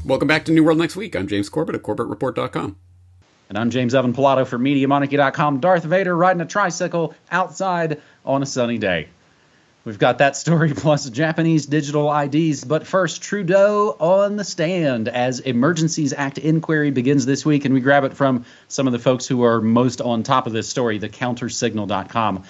Welcome back to New World Next Week. I'm James Corbett at CorbettReport.com. And I'm James Evan Pilato for MediaMonarchy.com. Darth Vader riding a tricycle outside on a sunny day. We've got that story plus Japanese digital IDs. But first, Trudeau on the stand as Emergencies Act inquiry begins this week. And we grab it from some of the folks who are most on top of this story, the countersignal.com.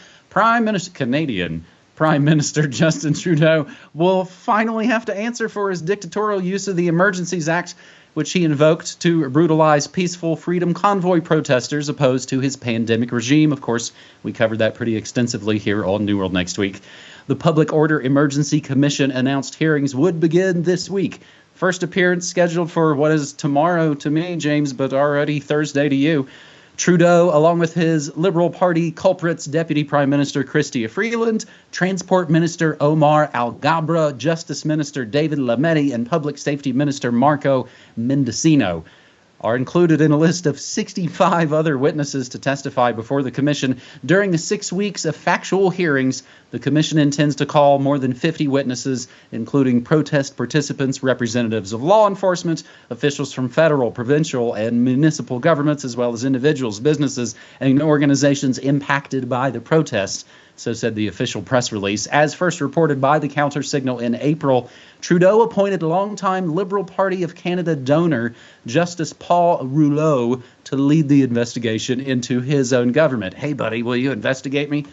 Canadian Prime Minister Justin Trudeau will finally have to answer for his dictatorial use of the Emergencies Act, which he invoked to brutalize peaceful Freedom Convoy protesters opposed to his pandemic regime. Of course, we covered that pretty extensively here on New World Next Week. The Public Order Emergency Commission announced hearings would begin this week. First appearance scheduled for what is tomorrow to me, James, but already Thursday to you. Trudeau, along with his Liberal Party culprits, Deputy Prime Minister Chrystia Freeland, Transport Minister Omar Alghabra, Justice Minister David Lametti, and Public Safety Minister Marco Mendicino, are included in a list of 65 other witnesses to testify before the Commission. During the 6 weeks of factual hearings, the Commission intends to call more than 50 witnesses, including protest participants, representatives of law enforcement, officials from federal, provincial, and municipal governments, as well as individuals, businesses, and organizations impacted by the protests. So said the official press release. As first reported by the Countersignal in April, Trudeau appointed longtime Liberal Party of Canada donor Justice Paul Rouleau to lead the investigation into his own government. Hey, buddy, will you investigate me?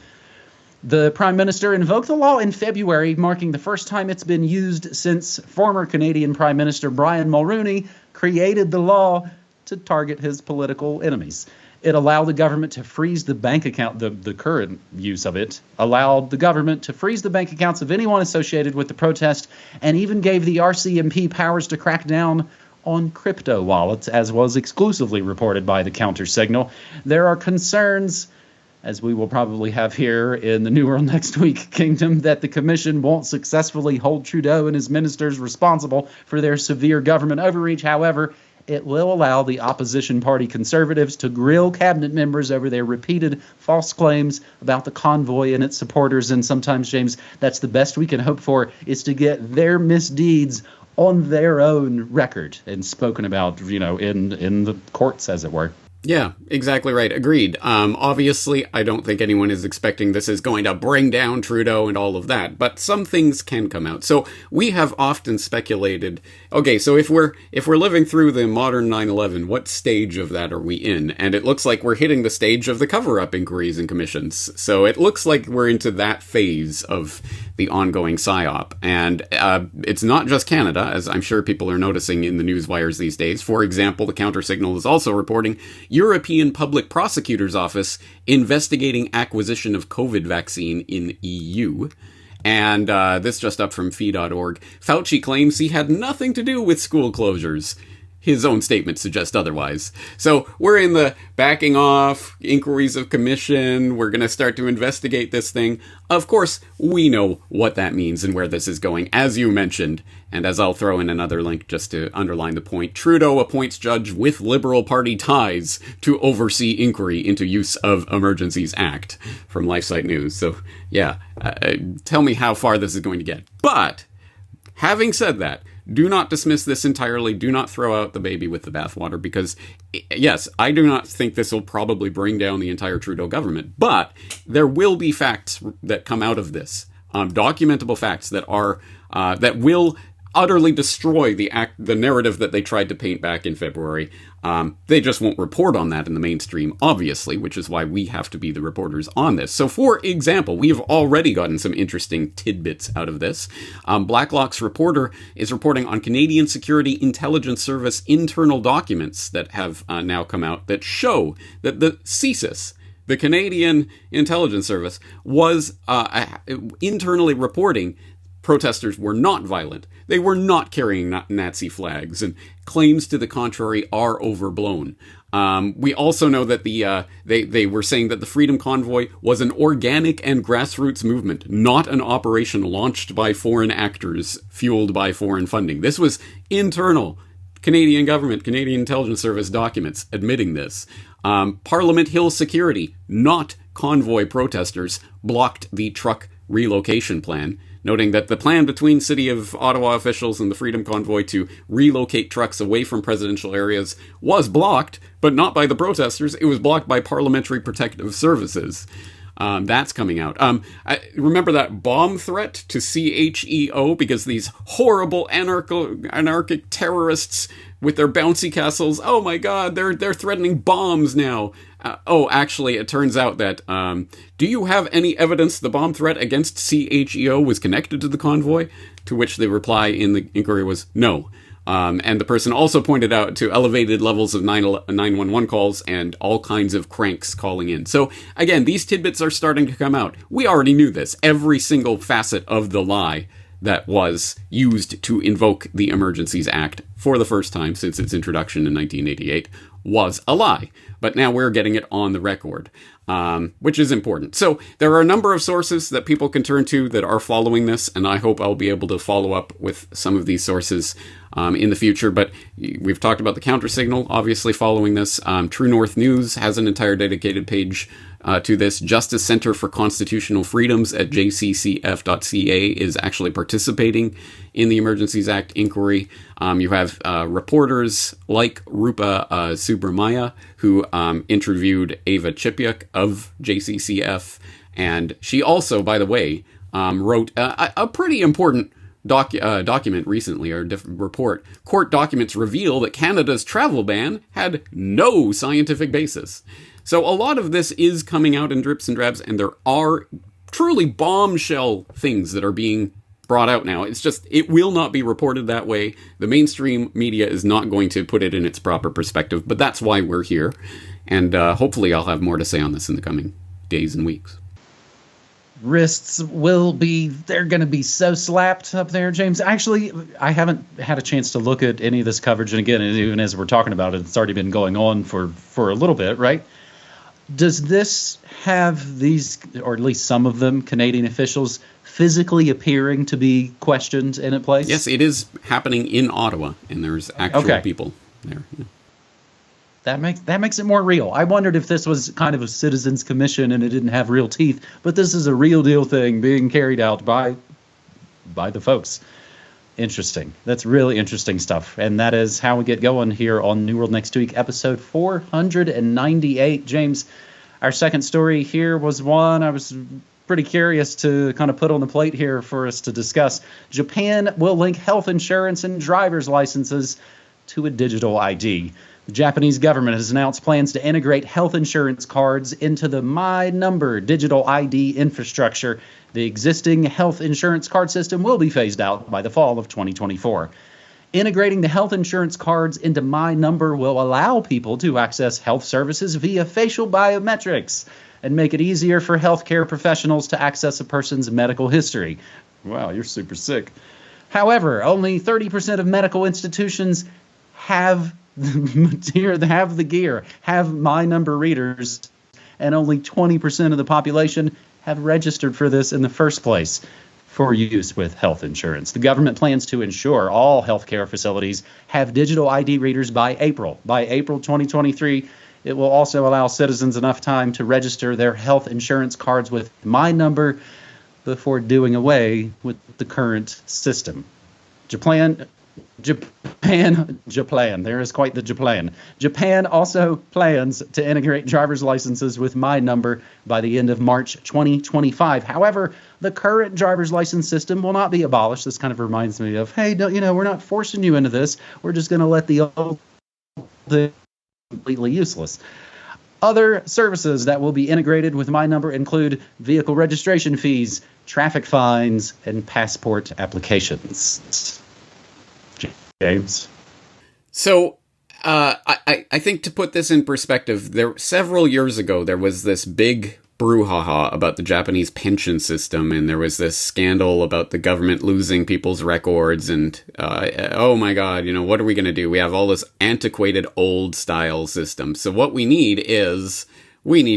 The Prime Minister invoked the law in February, marking the first time it's been used since former Canadian Prime Minister Brian Mulroney created the law to target his political enemies. It allowed the government to freeze the bank account, the current use of it allowed the government to freeze the bank accounts of anyone associated with the protest, and even gave the RCMP powers to crack down on crypto wallets, as was exclusively reported by the Countersignal. There are concerns, as we will probably have here in the New World Next Week Kingdom, that the Commission won't successfully hold Trudeau and his ministers responsible for their severe government overreach. However, it will allow the opposition party Conservatives to grill cabinet members over their repeated false claims about the convoy and its supporters. And sometimes, James, that's the best we can hope for, is to get their misdeeds on their own record and spoken about, in the courts, as it were. Yeah, exactly right. Agreed. Obviously, I don't think anyone is expecting this is going to bring down Trudeau and all of that, but some things can come out. So we have often speculated, okay, so if we're living through the modern 9/11, what stage of that are we in? And it looks like we're hitting the stage of the cover-up inquiries and commissions. So it looks like we're into that phase of the ongoing PSYOP. And it's not just Canada, as I'm sure people are noticing in the news wires these days. For example, the Countersignal is also reporting European Public Prosecutor's Office investigating acquisition of COVID vaccine in EU. And this just up from fee.org. Fauci claims he had nothing to do with school closures. His own statements suggest otherwise. So we're in the backing off, inquiries of commission, we're going to start to investigate this thing. Of course, we know what that means and where this is going, as you mentioned. And as I'll throw in another link just to underline the point, Trudeau appoints judge with Liberal Party ties to oversee inquiry into use of Emergencies Act, from LifeSite News. So, yeah, tell me how far this is going to get. But, having said that, do not dismiss this entirely. Do not throw out the baby with the bathwater, because, yes, I do not think this will probably bring down the entire Trudeau government, but there will be facts that come out of this, documentable facts that are that will utterly destroy the narrative that they tried to paint back in February. They just won't report on that in the mainstream, obviously, which is why we have to be the reporters on this. So, for example, we've already gotten some interesting tidbits out of this. Blacklock's reporter is reporting on Canadian Security Intelligence Service internal documents that have now come out that show that the CSIS, the Canadian Intelligence Service, was internally reporting protesters were not violent. They were not carrying Nazi flags, and claims to the contrary are overblown. We also know that they were saying that the Freedom Convoy was an organic and grassroots movement, not an operation launched by foreign actors, fueled by foreign funding. This was internal Canadian government, Canadian Intelligence Service documents admitting this. Parliament Hill Security, not convoy protesters, blocked the truck relocation plan. noting that the plan between City of Ottawa officials and the Freedom Convoy to relocate trucks away from presidential areas was blocked, but not by the protesters. It was blocked by Parliamentary Protective Services. That's coming out. I remember that bomb threat to CHEO, because these horrible anarchic terrorists with their bouncy castles, oh my god, they're threatening bombs now. Actually, it turns out that, do you have any evidence the bomb threat against CHEO was connected to the convoy? To which the reply in the inquiry was no. And the person also pointed out to elevated levels of 911 calls and all kinds of cranks calling in. So, again, these tidbits are starting to come out. We already knew this. Every single facet of the lie that was used to invoke the Emergencies Act for the first time since its introduction in 1988 was a lie. But now we're getting it on the record, which is important. So there are a number of sources that people can turn to that are following this, and I hope I'll be able to follow up with some of these sources in the future. But we've talked about the countersignal, obviously following this. True North News has an entire dedicated page to this. Justice Center for Constitutional Freedoms at jccf.ca is actually participating in the Emergencies Act inquiry. You have reporters like Rupa Subramaya, who interviewed Ava Chipiuk of JCCF, and she also, by the way, wrote a pretty important document recently, or report. Court documents reveal that Canada's travel ban had no scientific basis. So a lot of this is coming out in drips and drabs, and there are truly bombshell things that are being brought out now. It's just, it will not be reported that way. The mainstream media is not going to put it in its proper perspective, but that's why we're here. And hopefully I'll have more to say on this in the coming days and weeks. Wrists they're going to be so slapped up there, James. Actually, I haven't had a chance to look at any of this coverage. And again, even as we're talking about it, it's already been going on for a little bit, right? Does this have these, or at least some of them, Canadian officials physically appearing to be questioned in a place? Yes, it is happening in Ottawa, and there's actual people there. Yeah. That makes it more real. I wondered if this was kind of a citizens' commission and it didn't have real teeth, but this is a real deal thing being carried out by the folks. Interesting. That's really interesting stuff. And that is how we get going here on New World Next Week, episode 498. James, our second story here was one I was pretty curious to kind of put on the plate here for us to discuss. Japan will link health insurance and driver's licenses to a digital ID. The Japanese government has announced plans to integrate health insurance cards into the My Number digital ID infrastructure. The existing health insurance card system will be phased out by the fall of 2024. Integrating the health insurance cards into My Number will allow people to access health services via facial biometrics and make it easier for healthcare professionals to access a person's medical history. Wow, you're super sick. However, only 30% of medical institutions have the gear, have My Number readers, and only 20% of the population have registered for this in the first place for use with health insurance. The government plans to ensure all healthcare facilities have digital ID readers by April. By April 2023, it will also allow citizens enough time to register their health insurance cards with My Number before doing away with the current system. Japan, there is quite the Japan. Japan also plans to integrate driver's licenses with My Number by the end of March 2025. However, the current driver's license system will not be abolished. This kind of reminds me of, hey, we're not forcing you into this. We're just going to let the old thing completely useless. Other services that will be integrated with My Number include vehicle registration fees, traffic fines, and passport applications. James? So, I think to put this in perspective, several years ago, there was this big brouhaha about the Japanese pension system, and there was this scandal about the government losing people's records, and, oh my god, what are we going to do? We have all this antiquated old-style system. So what we need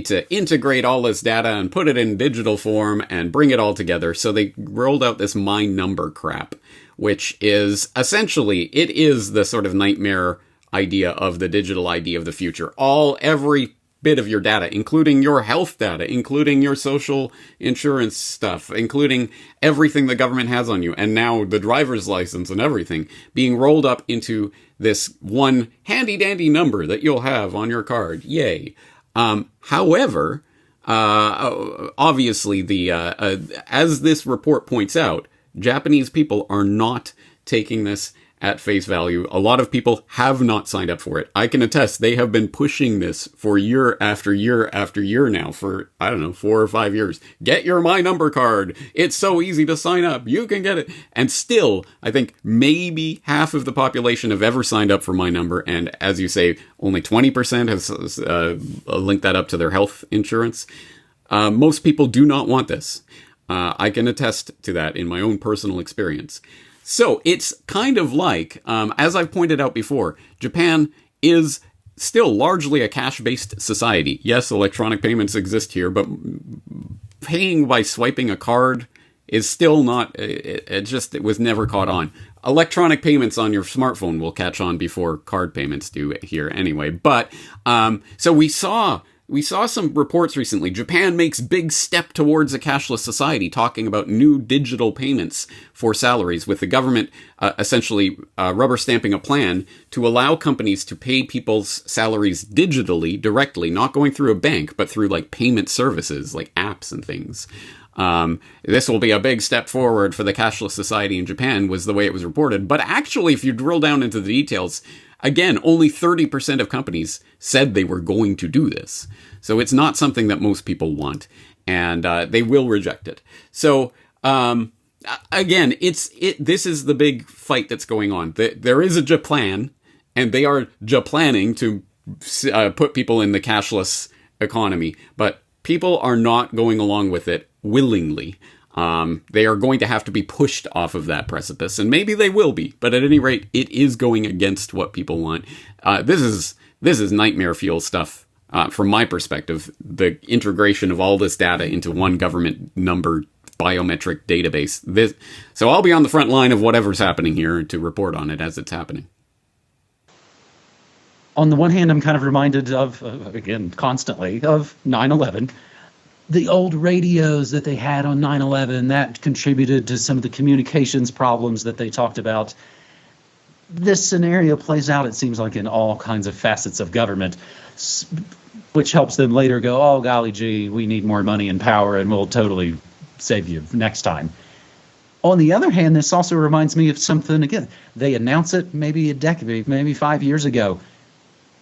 to integrate all this data and put it in digital form and bring it all together. So they rolled out this My Number crap, which is essentially, it is the sort of nightmare idea of the digital ID of the future. Every bit of your data, including your health data, including your social insurance stuff, including everything the government has on you, and now the driver's license and everything, being rolled up into this one handy-dandy number that you'll have on your card. Yay. However, obviously, as this report points out, Japanese people are not taking this at face value. A lot of people have not signed up for it. I can attest they have been pushing this for year after year after year now for, 4 or 5 years. Get your My Number card. It's so easy to sign up. You can get it. And still, I think maybe half of the population have ever signed up for My Number. And as you say, only 20% have linked that up to their health insurance. Most people do not want this. I can attest to that in my own personal experience. So it's kind of like, as I've pointed out before, Japan is still largely a cash-based society. Yes, electronic payments exist here, but paying by swiping a card is still not, it was never caught on. Electronic payments on your smartphone will catch on before card payments do here anyway. But, so we saw some reports recently. Japan makes big step towards a cashless society, talking about new digital payments for salaries, with the government essentially rubber stamping a plan to allow companies to pay people's salaries digitally, directly, not going through a bank, but through like payment services, like apps and things. This will be a big step forward for the cashless society in Japan, was the way it was reported. But actually, if you drill down into the details, again, only 30% of companies said they were going to do this. So it's not something that most people want, and they will reject it. So, again, this is the big fight that's going on. There is a Japan, and they are Japanning to put people in the cashless economy, but people are not going along with it willingly. They are going to have to be pushed off of that precipice, and maybe they will be, but at any rate, it is going against what people want. This is nightmare fuel stuff, from my perspective, the integration of all this data into one government number biometric database. So I'll be on the front line of whatever's happening here to report on it as it's happening. On the one hand, I'm kind of reminded of, again, constantly, of 9/11. The old radios that they had on 9/11, that contributed to some of the communications problems that they talked about. This scenario plays out, it seems like, in all kinds of facets of government, which helps them later go, oh, golly gee, we need more money and power, and we'll totally save you next time. On the other hand, this also reminds me of something, again, they announce it maybe a decade, maybe 5 years ago.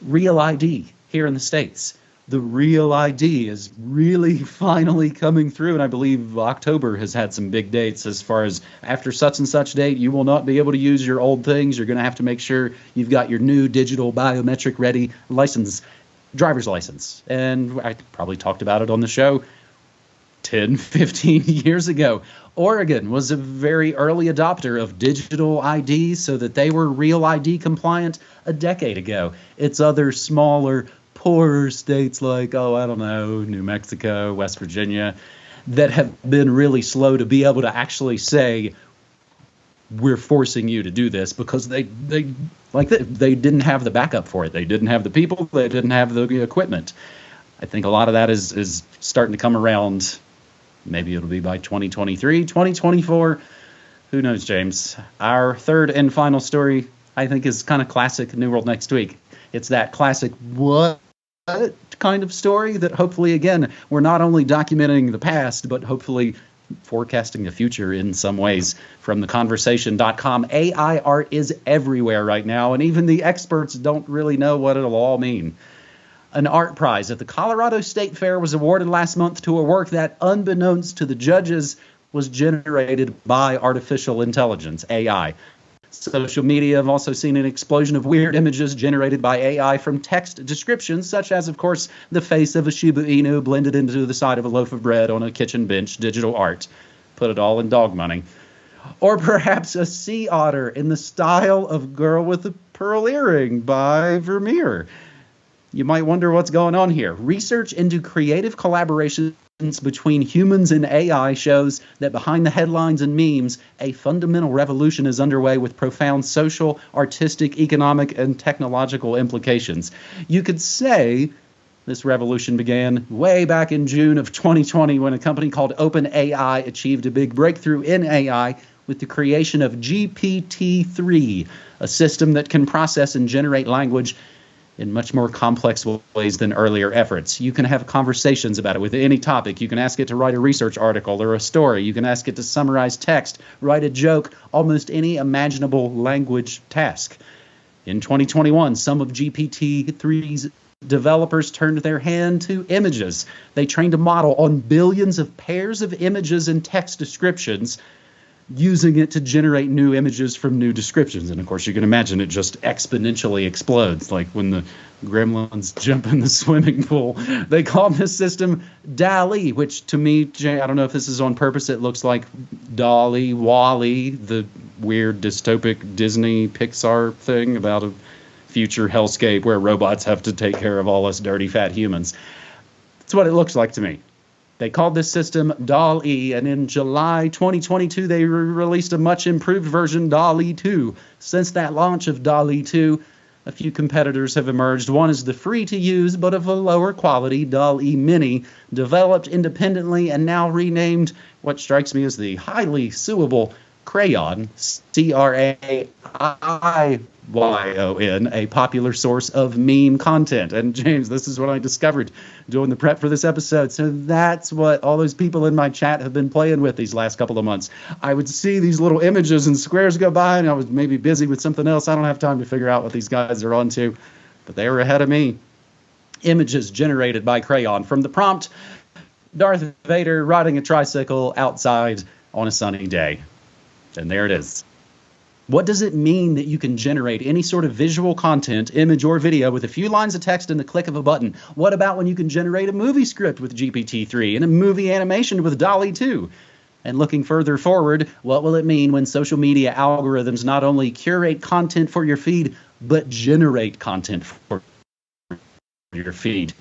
Real ID here in the States. The Real ID is really finally coming through, and I believe October has had some big dates as far as after such and such date, you will not be able to use your old things. You're going to have to make sure you've got your new digital biometric ready license, driver's license. And I probably talked about it on the show 10, 15 years ago. Oregon was a very early adopter of digital ID so that they were Real ID compliant a decade ago. It's other smaller, poorer states like, New Mexico, West Virginia, that have been really slow to be able to actually say, we're forcing you to do this, because they didn't have the backup for it. They didn't have the people. They didn't have the equipment. I think a lot of that is starting to come around. Maybe it'll be by 2023, 2024. Who knows, James? Our third and final story, I think, is kind of classic New World Next Week. It's that classic what kind of story that hopefully, again, we're not only documenting the past, but hopefully forecasting the future in some ways. From theconversation.com, AI art is everywhere right now, and even the experts don't really know what it'll all mean. An art prize at the Colorado State Fair was awarded last month to a work that, unbeknownst to the judges, was generated by artificial intelligence, AI. Social media have also seen an explosion of weird images generated by AI from text descriptions, such as, of course, the face of a Shiba Inu blended into the side of a loaf of bread on a kitchen bench, digital art. Put it all in dog money. Or perhaps a sea otter in the style of Girl with a Pearl Earring by Vermeer. You might wonder what's going on here. Research into creative collaborations between humans and AI shows that behind the headlines and memes, a fundamental revolution is underway with profound social, artistic, economic, and technological implications. You could say This revolution began way back in June of 2020 when a company called OpenAI achieved a big breakthrough in AI with the creation of GPT-3, a system that can process and generate language in much more complex ways than earlier efforts. You can have conversations about it with any topic. You can ask it to write a research article or a story. You can ask it to summarize text, write a joke, almost any imaginable language task. In 2021, some of GPT-3's developers turned their hand to images. They trained a model on billions of pairs of images and text descriptions, using it to generate new images from new descriptions. And of course, you can imagine it just exponentially explodes, like when the gremlins jump in the swimming pool. They call this system DALL-E, which to me, Jay, I don't know if this is on purpose, it looks like Dolly, Wall-E, the weird dystopic Disney Pixar thing about a future hellscape where robots have to take care of all us dirty fat humans. That's what it looks like to me. They called this system DALL-E, and in July 2022, they released a much improved version, DALL-E 2. Since that launch of DALL-E 2, a few competitors have emerged. One is the free-to-use, but of a lower quality, DALL-E Mini, developed independently and now renamed what strikes me as the highly suable Crayon, Craiyon, a popular source of meme content. And James, this is what I discovered doing the prep for this episode. So that's what all those people in my chat have been playing with these last couple of months. I would see these little images and squares go by, and I was maybe busy with something else. I don't have time to figure out what these guys are onto, but they were ahead of me. Images generated by Crayon from the prompt, Darth Vader riding a tricycle outside on a sunny day. And there it is. What does it mean that you can generate any sort of visual content, image or video, with a few lines of text and the click of a button? What about when you can generate a movie script with GPT-3 and a movie animation with DALL-E 2? And looking further forward, what will it mean when social media algorithms not only curate content for your feed, but generate content for your feed?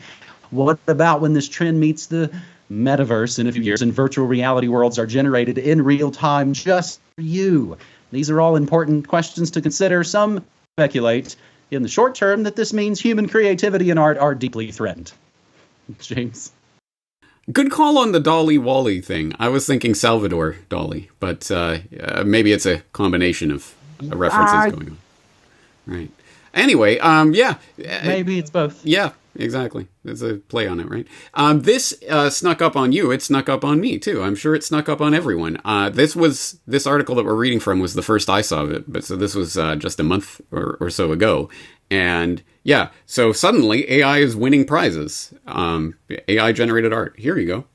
What about when this trend meets the metaverse in a few years and virtual reality worlds are generated in real time just for you? These are all important questions to consider. Some speculate in the short term that this means human creativity and art are deeply threatened. James? Good call on the Dolly Wally thing. I was thinking Salvador Dali, but maybe it's a combination of references going on. Right. Anyway, yeah. Maybe it's both. Yeah, exactly. There's a play on it, right? This snuck up on you. It snuck up on me, too. I'm sure it snuck up on everyone. This article that we're reading from was the first I saw of it, but so this was just a month or so ago. And yeah, so suddenly AI is winning prizes. AI-generated art. Here you go.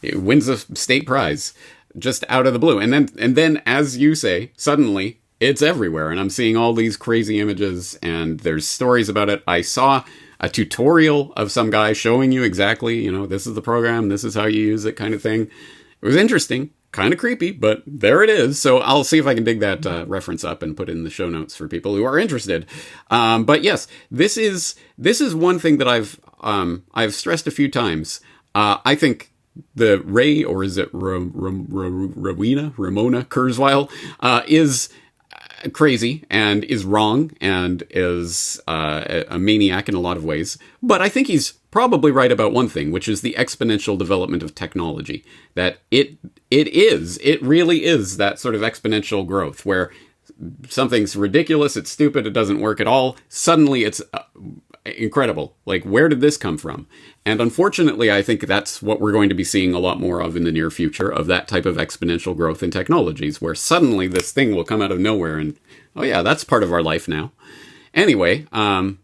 It wins a state prize just out of the blue. And then, as you say, suddenly it's everywhere. And I'm seeing all these crazy images, and there's stories about it. I saw a tutorial of some guy showing you exactly, this is the program, this is how you use it, kind of thing. It was interesting, kind of creepy, but there it is. So I'll see if I can dig that reference up and put it in the show notes for people who are interested. But yes, this is one thing that I've stressed a few times. I think the Ray, or is it Ramona Kurzweil, is crazy and is wrong and is a maniac in a lot of ways. But I think he's probably right about one thing, which is the exponential development of technology. That it really is that sort of exponential growth where something's ridiculous, it's stupid, it doesn't work at all. Suddenly it's incredible. Like, where did this come from? And unfortunately, I think that's what we're going to be seeing a lot more of in the near future, of that type of exponential growth in technologies, where suddenly this thing will come out of nowhere and, oh yeah, that's part of our life now. Anyway,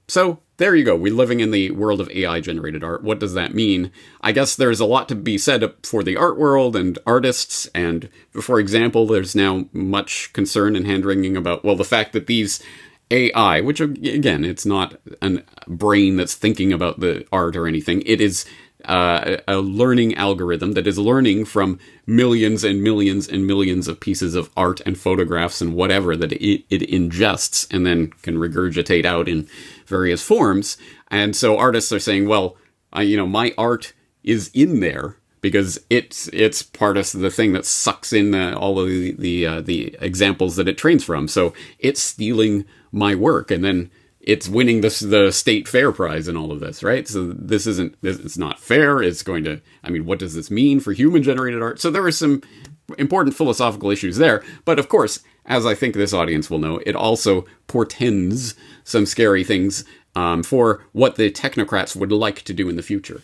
so there you go. We're living in the world of AI-generated art. What does that mean? I guess there's a lot to be said for the art world and artists. And for example, there's now much concern and hand-wringing about, well, the fact that these AI, which again, it's not a brain that's thinking about the art or anything. It is a learning algorithm that is learning from millions and millions and millions of pieces of art and photographs and whatever that it ingests and then can regurgitate out in various forms. And so artists are saying, well, my art is in there because it's part of the thing that sucks in all of the examples that it trains from. So it's stealing my work, and then it's winning the state fair prize in all of this, right? So it's not fair. It's going to, I mean, what does this mean for human-generated art? So there are some important philosophical issues there. But of course, as I think this audience will know, it also portends some scary things for what the technocrats would like to do in the future.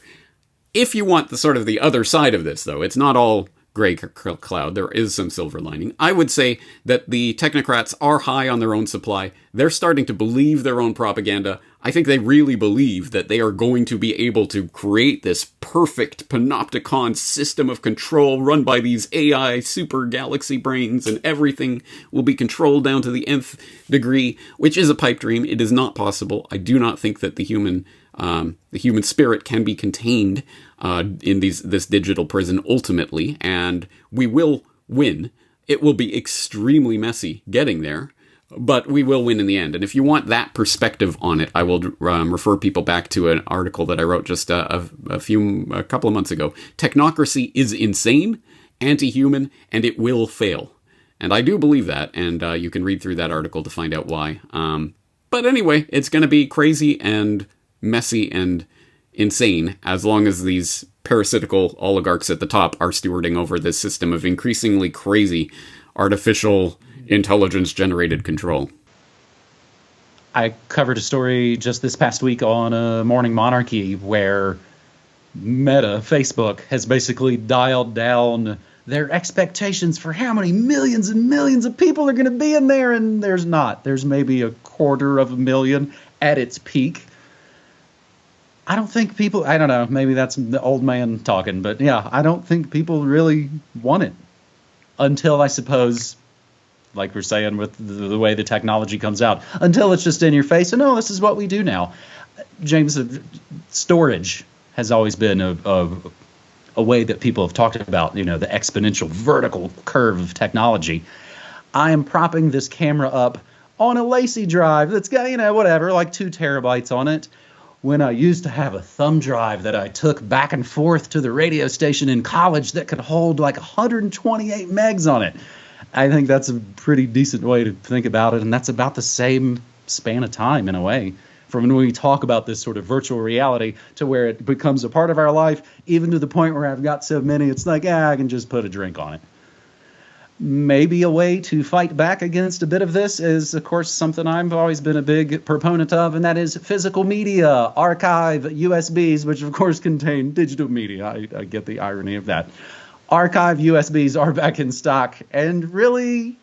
If you want the sort of the other side of this, though, it's not all gray cloud. There is some silver lining. I would say that the technocrats are high on their own supply. They're starting to believe their own propaganda. I think they really believe that they are going to be able to create this perfect panopticon system of control run by these AI super galaxy brains, and everything will be controlled down to the nth degree, which is a pipe dream. It is not possible. I do not think that the human spirit can be contained in this digital prison ultimately, and we will win. It will be extremely messy getting there, but we will win in the end. And if you want that perspective on it, I will refer people back to an article that I wrote just a couple of months ago. Technocracy is insane, anti-human, and it will fail. And I do believe that, and you can read through that article to find out why. But anyway, it's going to be crazy and messy and insane as long as these parasitical oligarchs at the top are stewarding over this system of increasingly crazy artificial intelligence-generated control. I covered a story just this past week on Morning Monarchy where Meta, Facebook, has basically dialed down their expectations for how many millions and millions of people are going to be in there, and there's not. There's maybe 250,000 at its peak. I don't think people, I don't know, maybe that's the old man talking, but yeah, I don't think people really want it until, I suppose, like we're saying with the way the technology comes out, until it's just in your face, and oh, this is what we do now. James, storage has always been a way that people have talked about, the exponential vertical curve of technology. I am propping this camera up on a Lacy drive that's got, whatever, like 2 terabytes on it, when I used to have a thumb drive that I took back and forth to the radio station in college that could hold like 128 megs on it. I think that's a pretty decent way to think about it, and that's about the same span of time in a way, from when we talk about this sort of virtual reality to where it becomes a part of our life, even to the point where I've got so many, it's like, I can just put a drink on it. Maybe a way to fight back against a bit of this is, of course, something I've always been a big proponent of, and that is physical media, archive USBs, which of course contain digital media. I get the irony of that. Archive USBs are back in stock, and really,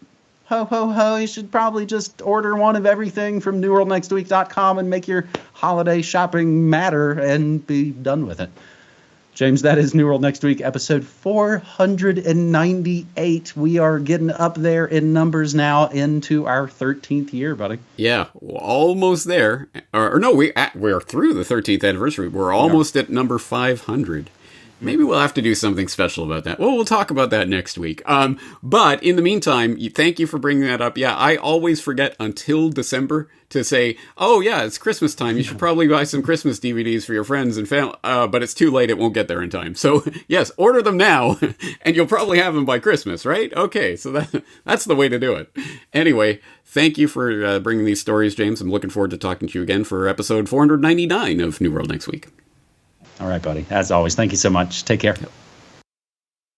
ho, ho, ho, you should probably just order one of everything from newworldnextweek.com and make your holiday shopping matter and be done with it. James, that is New World Next Week, episode 498. We are getting up there in numbers now into our 13th year, buddy. Yeah, almost there. Or no, we're through the 13th anniversary. We're almost at number 500. Maybe we'll have to do something special about that. Well, we'll talk about that next week. But in the meantime, thank you for bringing that up. Yeah, I always forget until December to say, oh, yeah, it's Christmas time. You should probably buy some Christmas DVDs for your friends and family. But it's too late. It won't get there in time. So, yes, order them now, and you'll probably have them by Christmas, right? Okay, so that's the way to do it. Anyway, thank you for bringing these stories, James. I'm looking forward to talking to you again for episode 499 of New World Next Week. All right, buddy. As always, thank you so much. Take care. Yep.